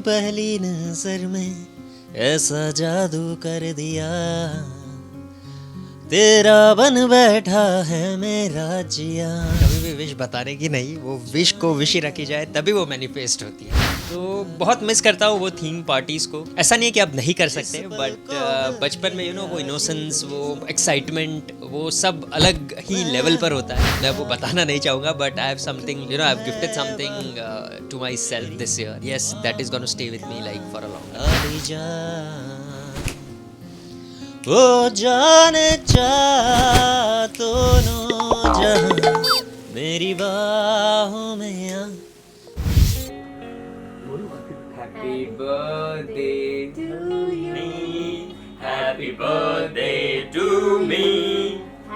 पहली नजर में ऐसा जादू कर दिया, तेरा बन बैठा है मेरा जिया। कभी भी विश बताने की नहीं, वो विश को विश ही रखी जाए तभी वो मैनिफेस्ट होती है। तो बहुत मिस करता हूँ वो थीम पार्टीज़ को। ऐसा नहीं है कि आप नहीं कर सकते, बट बचपन में वो इनोसेंस, वो एक्साइटमेंट, वो सब अलग ही लेवल पर होता है। मैं वो बताना नहीं चाहूँगा, but I have something, I have gifted something to my self this year. Yes, that is gonna stay with me like for a long. ओ जाने चाह दोनों जहां मेरी बाहों में आ। Happy birthday to me. Happy birthday to me.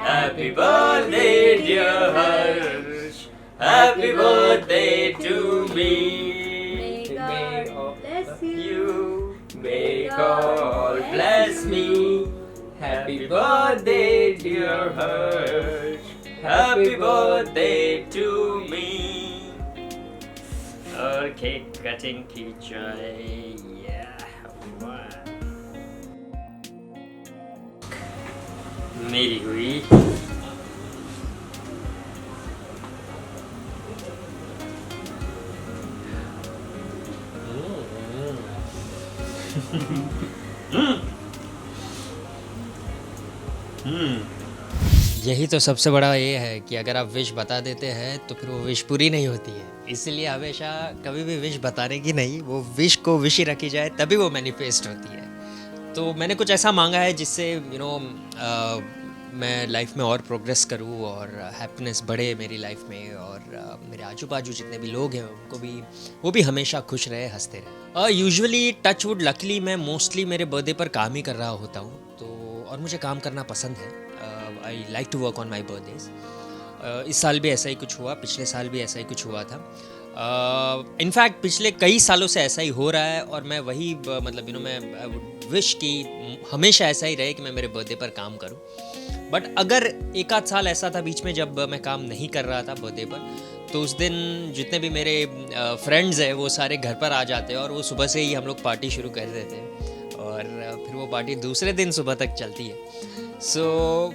Happy birthday, dear Harsh. Happy birthday to me. May God bless you. May God bless me. Happy birthday, dear Harsh. Happy birthday to me. और cake cutting की जाए। मेरी हुई। यही तो सबसे बड़ा ये है कि अगर आप विश बता देते हैं तो फिर वो विश पूरी नहीं होती है। इसलिए हमेशा कभी भी विश बताने की नहीं, वो विश को विश ही रखी जाए तभी वो मैनिफेस्ट होती है। तो मैंने कुछ ऐसा मांगा है जिससे मैं लाइफ में और प्रोग्रेस करूँ और हैप्पीनेस बढ़े मेरी लाइफ में, और मेरे आजू बाजू जितने भी लोग हैं उनको भी, वो भी हमेशा खुश रहे, हंसते रहे। यूजुअली टच वुड, लकीली मैं मोस्टली मेरे बर्थडे पर काम ही कर रहा होता हूँ, तो और मुझे काम करना पसंद है। I like to work on my birthdays. इस साल भी ऐसा ही कुछ हुआ, पिछले साल भी ऐसा ही कुछ हुआ था। इनफैक्ट पिछले कई सालों से ऐसा ही हो रहा है, और मैं वही मैं विश कि हमेशा ऐसा ही रहे कि मैं मेरे बर्थडे पर काम करूं। बट अगर एक आध साल ऐसा था बीच में जब मैं काम नहीं कर रहा था बर्थडे पर, तो उस दिन जितने भी मेरे फ्रेंड्स हैं वो सारे घर पर आ जाते और वो सुबह से ही हम लोग पार्टी शुरू कर देते हैं, और फिर वो पार्टी दूसरे दिन सुबह तक चलती है। सो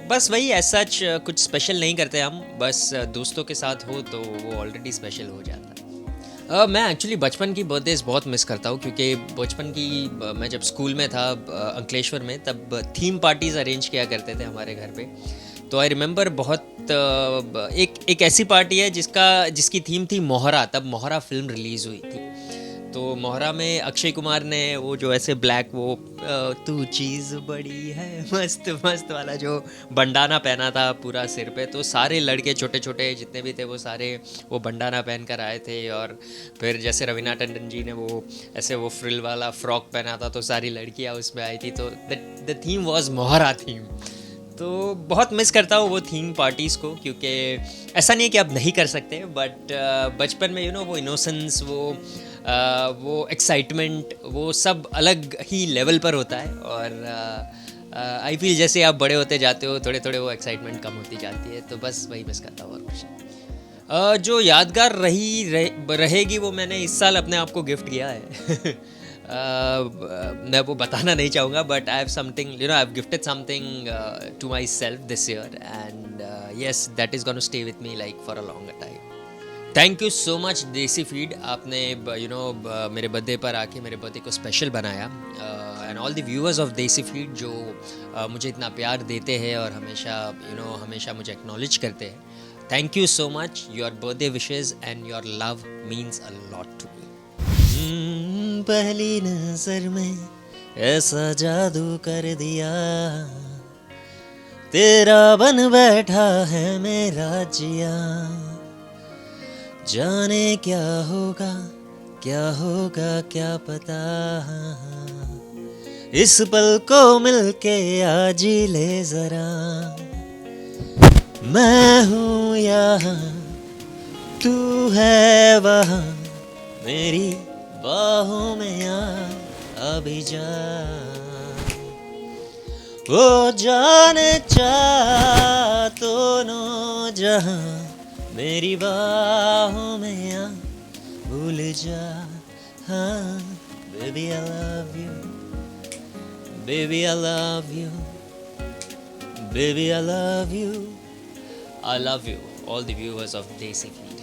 बस वही, ऐसा कुछ स्पेशल नहीं करते हम, बस दोस्तों के साथ हो तो वो ऑलरेडी स्पेशल हो जाता है। मैं एक्चुअली बचपन की बर्थडेज बहुत मिस करता हूँ, क्योंकि बचपन की मैं जब स्कूल में था अंकलेश्वर में, तब थीम पार्टीज़ अरेंज किया करते थे हमारे घर पे। तो आई रिमेंबर बहुत एक ऐसी पार्टी है जिसकी थीम थी मोहरा। तब मोहरा फिल्म रिलीज़ हुई थी, तो मोहरा में अक्षय कुमार ने वो जो ऐसे ब्लैक, वो तू चीज़ बड़ी है मस्त मस्त वाला जो बंडाना पहना था पूरा सिर पे, तो सारे लड़के छोटे छोटे जितने भी थे वो सारे वो बंडाना पहन कर आए थे। और फिर जैसे रवीना टंडन जी ने वो ऐसे वो फ्रिल वाला फ्रॉक पहना था, तो सारी लड़कियां उसमें आई थी। तो the theme was Mohra theme. तो बहुत मिस करता हूँ वो थीम पार्टीज़ को, क्योंकि ऐसा नहीं है कि आप नहीं कर सकते, बट बचपन में वो इनोसेंस, वो एक्साइटमेंट, वो सब अलग ही लेवल पर होता है। और आई फील जैसे आप बड़े होते जाते हो थोड़े थोड़े वो एक्साइटमेंट कम होती जाती है। तो बस वही मिस करता हूँ और कुछ नहीं। जो यादगार रहेगी वो मैंने इस साल अपने आप को गिफ्ट किया है। मैं वो बताना नहीं चाहूँगा, but I have something, I have gifted something to my self this year, and yes, that is gonna stay with me like for a long time. Thank you so much Desi feed, आपने मेरे birthday पर आके मेरे birthday को special बनाया, and all the viewers of देसी feed जो मुझे इतना प्यार देते हैं और हमेशा मुझे एक्नॉलेज करते हैं। Thank you so much, your birthday wishes and your love means a lot to me. पहली नजर में ऐसा जादू कर दिया, तेरा बन बैठा है मेरा जिया। जाने क्या होगा क्या पता, इस पल को मिलके आज ही ले जरा। मैं हूँ यहाँ, तू है वहाँ, मेरी बाहों में आ अभी जा। वो जाने चाह दोनों जहां मेरी बाहों में आ, भूल जा, हाँ Baby, I love you. Baby, I love you. Baby, I love you. I love you, all the viewers of Desi Fleet.